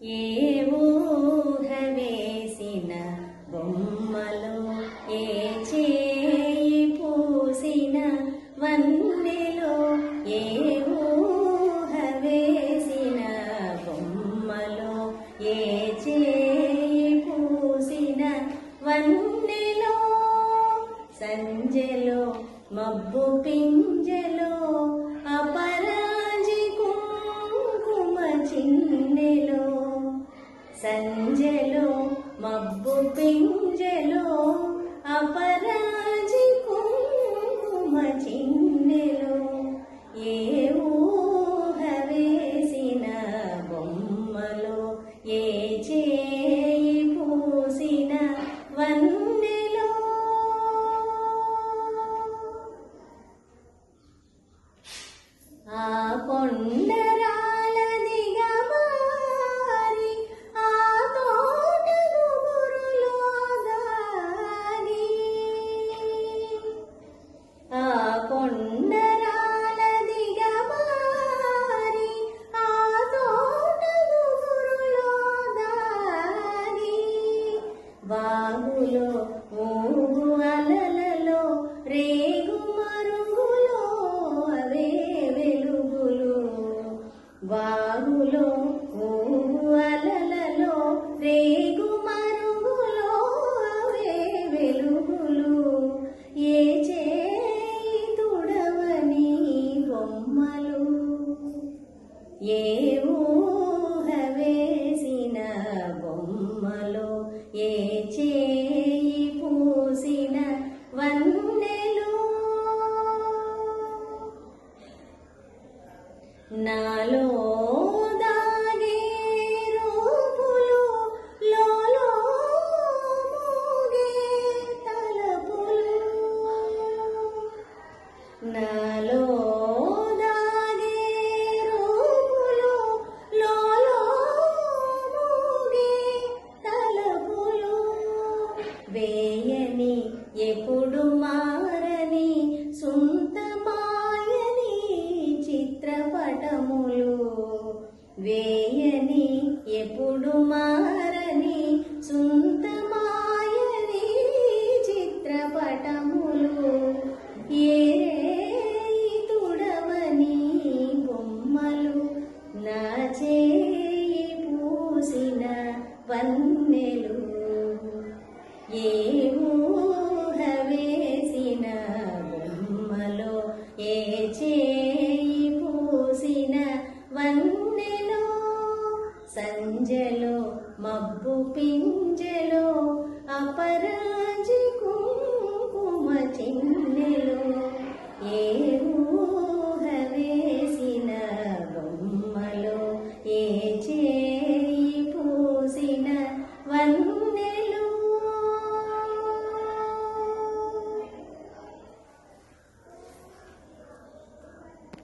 ఏ ఊహ వేసిన బొమ్మలో ఏ చేయి పూసిన వన్నెలో ఏ ఊహ వేసిన బొమ్మలో ఏ చేయి పూసిన వన్నెలో సంజలో మబ్బు పింజలో అపరాజి కుంకుమ చిన్నెలో సంజలో మబ్బు పింజలో అపరాజి కుంకుమ చిన్నెలో ఏ ఊహ వేసిన బొమ్మలో ఏ చేయి పూసిన వన్నెలో ఆ కొండరాల దిగమారి ఆ తోట గుబురులో దాగి ఆ కొండరాల దిగమారి ఆ తోట గుబురులో దాగి వాగులో ఊగు అలలలో రేగు మరుగులో అవే వెలుగులు వాగులో ఊగు అలలలో రేగు మరుగులో అవే వెలుగులు ఏ చేయి తుడవని బొమ్మలు ఏ ఊహ వేసిన బొమ్మలో ఏ చేయి పూసిన వన్నెలు నాలో దాగే రూపులు లోలో మోగే తలపులు నాలో దాగే రూపులు లోలో మోగే తలపులు వేయని ఎప్పుడు మారని సుంతమాయని చిత్రపటములు వేయని ఎప్పుడు మారని సుంతమాయని చిత్రపటములు ఏ తుడవని బొమ్మలు నా చేయి పూసిన వన్నెలు ఏ ఊహ వేసిన బొమ్మలో ఏ చేయి పూసిన వన్నెలో సంజలో మబ్బు పింజలో అపరా